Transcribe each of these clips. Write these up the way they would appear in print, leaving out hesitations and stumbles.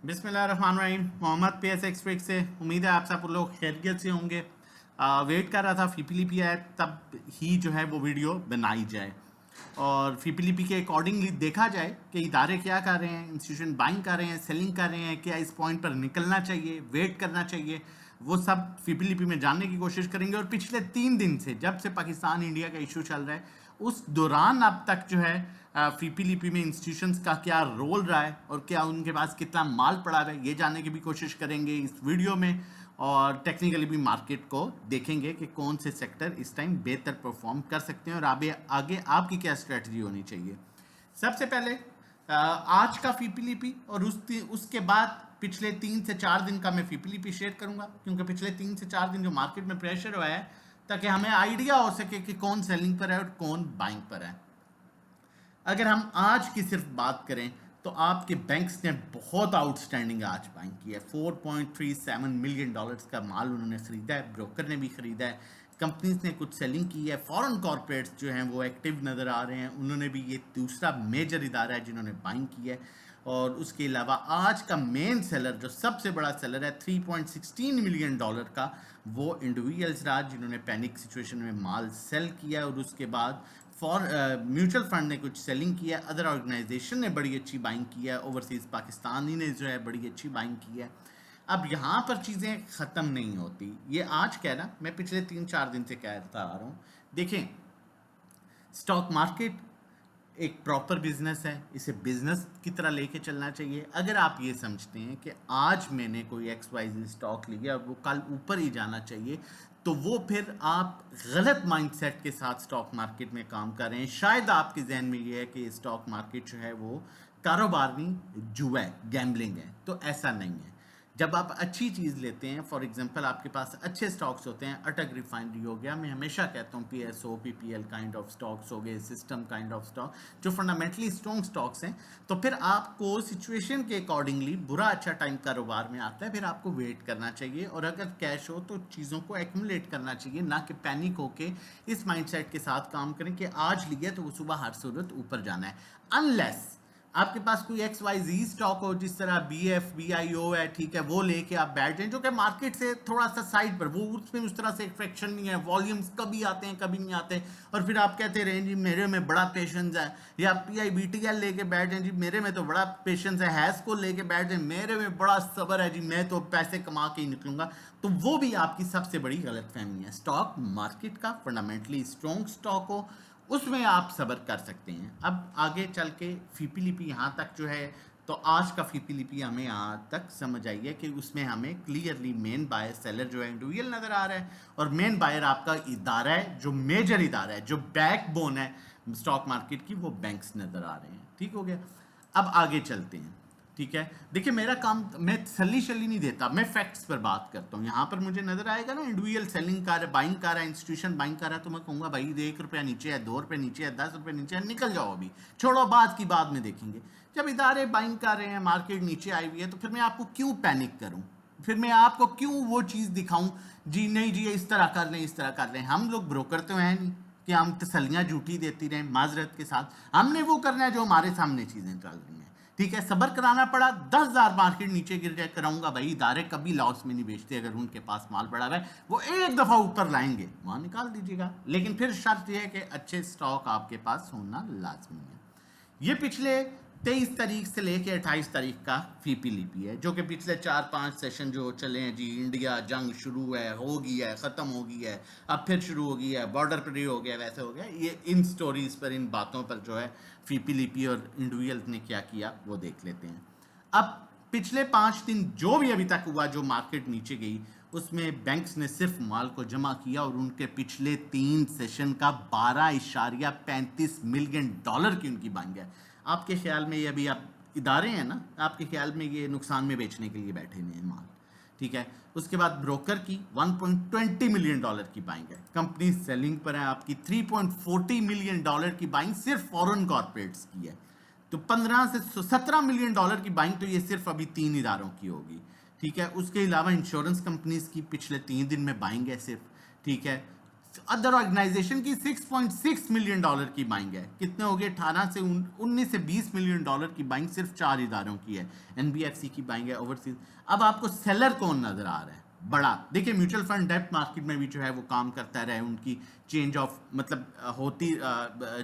बिस्मिल्लाह रहमान रहीम। Mohammad PS एक्सट्रिक से उम्मीद है आप सब लोग खैरियत से होंगे। वेट कर रहा था फीपीलीपी आए तब ही जो है वो वीडियो बनाई जाए और फीपीलीपी के अकॉर्डिंगली देखा जाए कि इदारे क्या कर रहे हैं, इंस्टीट्यूशन बाइंग कर रहे हैं, सेलिंग कर रहे हैं, क्या इस पॉइंट पर निकलना चाहिए, वेट करना चाहिए, वो सब फीपीलीपी में जानने की कोशिश करेंगे। और पिछले 3 दिन से जब से पाकिस्तान इंडिया का इशू चल रहा है उस दौरान अब तक जो है फीपीलीपी में इंस्टीट्यूशंस का क्या रोल रहा है और क्या उनके पास कितना माल पड़ा है, ये जानने की भी कोशिश करेंगे इस वीडियो में। और टेक्निकली भी मार्केट को देखेंगे कि कौन से सेक्टर इस टाइम बेहतर परफॉर्म कर सकते हैं और आगे आपकी क्या स्ट्रेटजी होनी चाहिए। सबसे पहले आज का फीपीलीपी और उसके बाद पिछले 3 से 4 दिन का मैं फीपीलीपी शेयर करूंगा, क्योंकि पिछले 3 से 4 दिन जो मार्केट में प्रेशर हुआ है ताकि हमें आइडिया हो सके कि कौन सेलिंग पर है और कौन बाइंग पर है। अगर हम आज की सिर्फ बात करें तो आपके बैंक्स ने बहुत आउटस्टैंडिंग आज बाइंग की है। 4.37 मिलियन डॉलर्स का माल उन्होंने ख़रीदा है, ब्रोकर ने भी ख़रीदा है, कंपनीज ने कुछ सेलिंग की है, फॉरेन कॉर्पोरेट्स जो हैं वो एक्टिव नज़र आ रहे हैं, उन्होंने भी, ये दूसरा मेजर इदारा है जिन्होंने बाइंग की है। और उसके अलावा आज का मेन सेलर, जो सबसे बड़ा सेलर है 3.16 मिलियन डॉलर का, वो इंडिविजुअल्स रहा जिन्होंने पैनिक सिचुएशन में माल सेल किया और उसके बाद म्यूचुअल फंड ने कुछ सेलिंग किया, अदर ऑर्गेनाइजेशन ने बड़ी अच्छी बाइंग की है, ओवरसीज़ पाकिस्तानी ने जो है बड़ी अच्छी बाइंग की है। अब यहाँ पर चीज़ें ख़त्म नहीं होती, ये आज कह रहा, मैं पिछले 3-4 दिन से कहता आ रहा हूँ। देखें, स्टॉक मार्केट एक प्रॉपर बिजनेस है, इसे बिजनेस की तरह लेके चलना चाहिए। अगर आप ये समझते हैं कि आज मैंने कोई XYZ स्टॉक लिया और वो कल ऊपर ही जाना चाहिए, तो वो फिर आप गलत माइंडसेट के साथ स्टॉक मार्केट में काम कर रहे हैं। शायद आपके जहन में ये है कि स्टॉक मार्केट जो है वो कारोबार नहीं, जुआ है, गैम्बलिंग है, तो ऐसा नहीं है। जब आप अच्छी चीज़ लेते हैं, फॉर एग्जांपल आपके पास अच्छे स्टॉक्स होते हैं, अटक रिफाइनरी हो गया, मैं हमेशा कहता हूँ PSO PPL kind of stocks हो गए, सिस्टम काइंड ऑफ स्टॉक जो फंडामेंटली स्ट्रॉन्ग स्टॉक्स हैं, तो फिर आपको सिचुएशन के अकॉर्डिंगली बुरा अच्छा टाइम कारोबार में आता है, फिर आपको वेट करना चाहिए और अगर कैश हो तो चीज़ों को एक्यूमुलेट करना चाहिए, ना कि पैनिक होके इस माइंडसेट के साथ काम करें कि आज लिया तो वो सुबह हर सूरत ऊपर जाना है। अनलेस आपके पास कोई XYZ स्टॉक हो, जिस तरह BF BIO है, ठीक है, वो लेके आप बैठ जाएं, जो कि मार्केट से थोड़ा सा साइड पर, वो उसमें उस तरह से फ्रैक्शन नहीं है, वॉल्यूम्स कभी आते हैं कभी नहीं आते, और फिर आप कहते रहें जी मेरे में बड़ा पेशेंस है, या PIBTL लेके बैठ जाएं जी मेरे में तो बड़ा पेशेंस है, हैस को लेके बैठ जाएं मेरे में बड़ा सब्र है जी मैं तो पैसे कमा के ही निकलूंगा, तो वो भी आपकी सबसे बड़ी गलतफहमी है। स्टॉक मार्केट का फंडामेंटली स्ट्रॉन्ग स्टॉक हो, उसमें आप सब्र कर सकते हैं। अब आगे चल के फीपीलीपी यहाँ तक जो है, तो आज का फीपीलीपी हमें यहाँ तक समझ आई है कि उसमें हमें क्लियरली मेन बायर सेलर जो है इंडिविजुअल नज़र आ रहा है और मेन बायर आपका इदारा है, जो मेजर इदारा है, जो बैकबोन है स्टॉक मार्केट की, वो बैंक्स नज़र आ रहे हैं। ठीक हो गया, अब आगे चलते हैं। ठीक है, देखिए मेरा काम, मैं तसल्ली शल्ली नहीं देता, मैं फैक्ट्स पर बात करता हूँ। यहाँ पर मुझे नजर आएगा ना इंडिविजुअल सेलिंग कर रहा है, बाइंग कर रहा है, इंस्टीट्यूशन बाइंग कर रहा है, तो मैं कहूँगा भाई ₹1 नीचे है, ₹2 नीचे है, ₹10 नीचे है, निकल जाओ, अभी छोड़ो, बात की बाद में देखेंगे। जब इदारे बाइंग कर रहे हैं, मार्केट नीचे आई हुई है, तो फिर मैं आपको क्यों पैनिक करूँ, फिर मैं आपको क्यों वो चीज़ दिखाऊँ जी नहीं जी इस तरह कर लें, इस तरह कर लें। हम लोग ब्रोकर तो हैं नहीं कि हम तसल्लियाँ झूठी देती रहें माजरत के साथ, हमने वो करना है जो हमारे सामने चीज़ें चल रही हैं। ठीक है, सब्र कराना पड़ा, 10,000 मार्केट नीचे गिर जाए कराऊंगा भाई, इदारे कभी लॉस में नहीं बेचते, अगर उनके पास माल पड़ा हुआ है वो एक दफ़ा ऊपर लाएंगे, वहाँ निकाल दीजिएगा, लेकिन फिर शर्त यह है कि अच्छे स्टॉक आपके पास होना लाजमी है। ये पिछले 23 तारीख से लेके 28 तारीख का फीपीलीपी है, जो कि पिछले 4-5 सेशन जो चले हैं जी, इंडिया जंग शुरू है, हो गई है, ख़त्म हो गई है, अब फिर शुरू हो गई है, बॉर्डर पर ही हो गया, वैसे हो गया, ये इन स्टोरीज़ पर, इन बातों पर जो है फीपीलीपी और इंडिविजुअल्स ने क्या किया वो देख लेते हैं। अब पिछले 5 दिन जो भी अभी तक हुआ, जो मार्केट नीचे गई, उसमें बैंक्स ने सिर्फ माल को जमा किया और उनके पिछले 3 सेशन का $12.35 मिलियन की उनकी बाइंग है। आपके ख्याल में ये अभी आप इदारे हैं ना, आपके ख्याल में ये नुकसान में बेचने के लिए बैठे हुए हैं माल, ठीक है। उसके बाद ब्रोकर की $1.20 मिलियन की बाइंग है, कंपनी सेलिंग पर है आपकी $3.40 मिलियन की बाइंग सिर्फ फॉरेन कॉर्पोरेट्स की है, तो 15 से 17 मिलियन की बाइंग तो ये सिर्फ अभी 3 इदारों की होगी, ठीक है। उसके अलावा इंश्योरेंस कंपनीज की पिछले 3 दिन में बाइंग है सिर्फ, ठीक है। अदर ऑर्गेनाइजेशन की $6.6 मिलियन की बाइंग है। कितने हो गए? 19 से 20 मिलियन डॉलर की बाइंग सिर्फ 4 इदारों की है। एनबीएफसी की बाइंग है ओवरसीज। अब आपको सेलर कौन नजर आ रहा है बड़ा? देखिए म्यूचुअल फंड डेब्ट मार्केट में भी जो है वो काम करता रहा है, उनकी चेंज ऑफ मतलब होती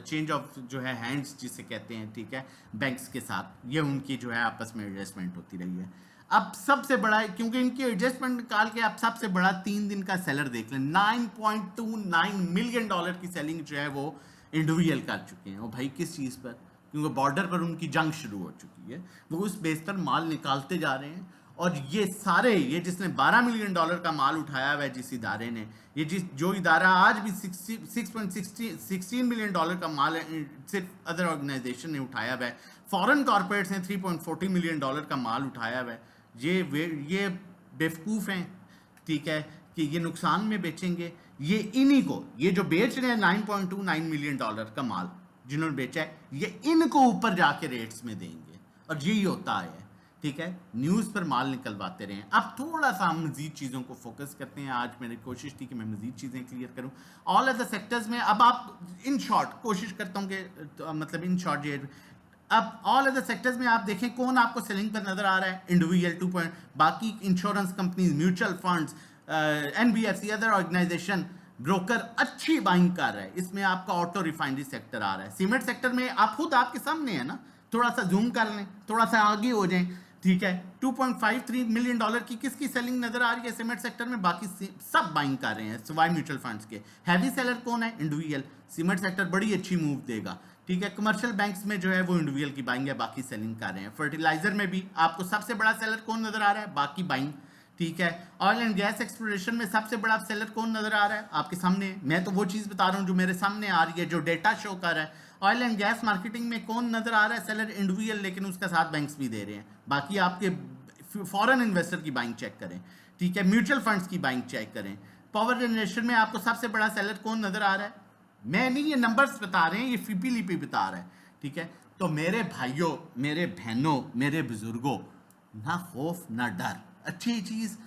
चेंज ऑफ जो है हैंड्स जिसे कहते हैं, ठीक है, बैंक्स के साथ, ये उनकी जो है आपस में एडजस्टमेंट होती रही है। अब सबसे बड़ा, क्योंकि इनकी एडजस्टमेंट निकाल के, अब सबसे बड़ा 3 दिन का सेलर देख लें, $9.29 मिलियन की सेलिंग जो है वो इंडिविजुअल कर चुके हैं। वो भाई किस चीज़ पर? क्योंकि बॉर्डर पर उनकी जंग शुरू हो चुकी है, वो उस बेस पर माल निकालते जा रहे हैं। और ये सारे, ये जिसने $12 मिलियन का माल उठाया हुआ है, जिस इदारे ने, ये जो इदारा आज भी 16 मिलियन का माल सिर्फ अदर ऑर्गेनाइजेशन ने उठाया हुआ है, फॉरेन कॉर्पोरेट्स ने $3.40 मिलियन का माल उठाया हुआ है। ये बेवकूफ़ हैं, ठीक है, कि ये नुकसान में बेचेंगे। ये इन्हीं को, ये जो बेच रहे हैं $9.29 मिलियन का माल जिन्होंने बेचा है, ये इनको ऊपर जाके रेट्स में देंगे, और यही होता है, ठीक है। न्यूज़ पर माल निकलवाते रहें। अब थोड़ा सा हम मजीद चीज़ों को फोकस करते हैं। आज मेरी कोशिश थी कि मैं मजीद चीज़ें क्लियर करूं ऑल अदर सेक्टर्स में। अब आप इन शॉर्ट कोशिश करता हूं कि मतलब इन शॉर्ट अब ऑल अदर सेक्टर्स में आप देखें कौन आपको सेलिंग पर नजर आ रहा है। इंडिविजुअल 2 बाकी insurance companies, mutual funds, NBFC, other organisation, broker अच्छी बाइंग कर रहा है। इसमें आपका ऑटो रिफाइनरी सेक्टर आ रहा है। सीमेंट सेक्टर में आप खुद आपके सामने है ना, थोड़ा सा जूम कर लें, थोड़ा सा आगे हो जाएं, ठीक है। $2.53 मिलियन की किसकी सेलिंग नजर आ रही है सीमेंट सेक्टर में? बाकी सब बाइंग कर रहे हैं सिवाय म्यूचुअल फंड्स के। हैवी सेलर कौन है? इंडिविजुअल। सीमेंट सेक्टर बड़ी अच्छी मूव देगा, ठीक है। कमर्शियल बैंक्स में जो है वो इंडिविजुअल की बाइंग है, बाकी सेलिंग कर रहे हैं। फर्टिलाइजर में भी आपको सबसे बड़ा सेलर कौन नजर आ रहा है? बाकी बाइंग, ठीक है। ऑयल एंड गैस एक्सप्लोरेशन में सबसे बड़ा सेलर कौन नजर आ रहा है? आपके सामने। मैं तो वो चीज बता रहा हूं जो मेरे सामने आ रही है, जो डेटा शो कर रहा है। ऑयल एंड गैस मार्केटिंग में कौन नजर आ रहा है? सेलर इंडिविजुअल, लेकिन उसका साथ बैंक्स भी दे रहे हैं। बाकी आपके फॉरेन इन्वेस्टर की बाइंग चेक करें, ठीक है। म्यूचुअल फंड्स की बाइंग चेक करें। पावर जनरेशन में आपको सबसे बड़ा सेलर कौन नजर आ रहा है? मैं नहीं, ये नंबर्स बता रहे हैं, ये फीपीलीपी बता रहा है, ठीक है। तो मेरे भाइयों, मेरे बहनों, मेरे बुजुर्गों, ना खौफ ना डर, अच्छी चीज।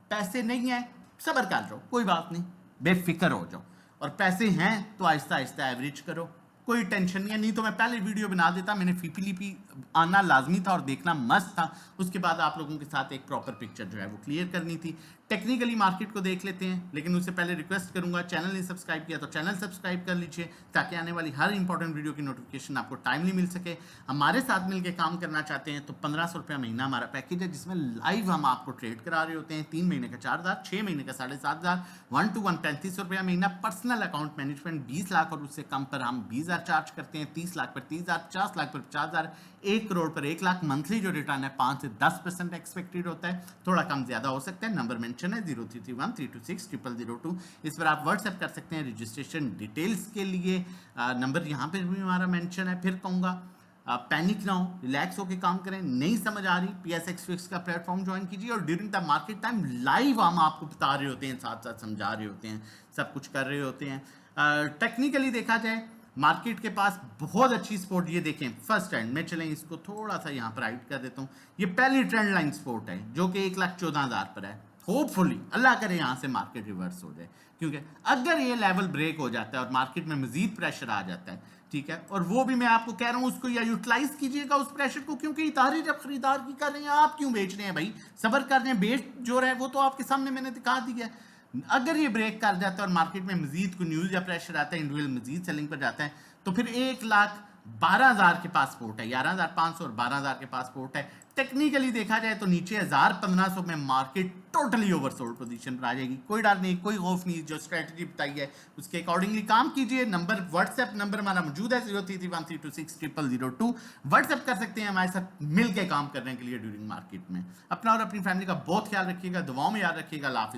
पैसे नहीं है, सब्र कर जाओ, कोई बात नहीं, बेफिक्र हो जाओ। और पैसे हैं तो आहिस्ता आहिस्ता एवरेज करो, कोई टेंशन नहीं है। नहीं तो मैं पहले वीडियो बना देता, मैंने फीपीलीपी आना लाजमी था और देखना मस्त था। उसके बाद आप लोगों के साथ एक प्रॉपर पिक्चर जो है वो क्लियर करनी थी। टेक्निकली मार्केट को देख लेते हैं, लेकिन उससे पहले रिक्वेस्ट करूंगा, चैनल नहीं सब्सक्राइब किया तो चैनल सब्सक्राइब कर लीजिए, ताकि आने वाली हर इंपॉर्टेंट वीडियो की नोटिफिकेशन आपको टाइमली मिल सके। हमारे साथ मिलकर काम करना चाहते हैं तो 1500 रुपया महीना हमारा पैकेज है, जिसमें लाइव हम आपको ट्रेड करा रहे होते हैं। 3 महीने का 4000, 6 महीने का 7500, 1-to-1 3500 रुपया महीना। पर्सनल अकाउंट मैनेजमेंट 20 लाख और उससे कम पर हम 20,000 चार्ज करते हैं। 30 लाख पर 30,000, 50 लाख पर 50,000, 1 करोड़ पर 1 लाख। मंथली जो रिटर्न है 5 से 10% एक्सपेक्टेड होता है, थोड़ा कम ज्यादा हो सकता है। नंबर मेंशन है 0331326002। इस पर आप व्हाट्सएप कर सकते हैं रजिस्ट्रेशन डिटेल्स के लिए। नंबर यहाँ पर भी हमारा मेंशन है। फिर कहूँगा पैनिक ना हो, रिलैक्स होकर काम करें। नहीं समझ आ रही, PSX फिक्स का प्लेटफॉर्म ज्वाइन कीजिए, और during the market time live हम आपको बता रहे होते हैं, साथ साथ समझा रहे होते हैं, सब कुछ कर रहे होते हैं। टेक्निकली देखा जाए मार्केट के पास बहुत अच्छी सपोर्ट, ये देखें फर्स्ट ट्रेंड में, चलें इसको थोड़ा सा यहाँ पर हाइड कर देता हूँ। ये पहली ट्रेंड लाइन सपोर्ट है जो कि 1,14,000 पर है। होपफुली अल्लाह करे यहाँ से मार्केट रिवर्स हो जाए, क्योंकि अगर ये लेवल ब्रेक हो जाता है और मार्केट में मजीद प्रेशर आ जाता है, ठीक है, और वो भी मैं आपको कह रहा हूँ उसको या यूटिलाइज कीजिएगा उस प्रेशर को, क्योंकि इतारे जब खरीदार की कर रहे हैं, आप क्यों बेच रहे हैं भाई? सब्र कर रहे हैं, बेच जो रहे वो तो आपके सामने मैंने दिखा दिया है। अगर ये ब्रेक कर जाता है और मार्केट में मजीद को न्यूज या प्रेशर आता है, इंडिविजुअल मजीद सेलिंग पर जाता है, तो फिर 1,12,000 के पास सपोर्ट है, 11,500 और 12,000 के पास सपोर्ट है। टेक्निकली देखा जाए तो नीचे 1,100-1,500 में मार्केट टोटली ओवरसोल्ड पोजीशन पर आ जाएगी। कोई डर नहीं, कोई खौफ नहीं, जो स्ट्रेटजी बताई है उसके अकॉर्डिंगली काम कीजिए। नंबर व्हाट्सएप नंबर हमारा मौजूद है 0331326002। व्हाट्सएप कर सकते हैं हमारे साथ मिल के काम करने के लिए ड्यूरिंग मार्केट में। अपना और अपनी फैमिली का बहुत ख्याल रखिएगा, दुआओं में याद रखिएगा। अल्लाह हाफिज़।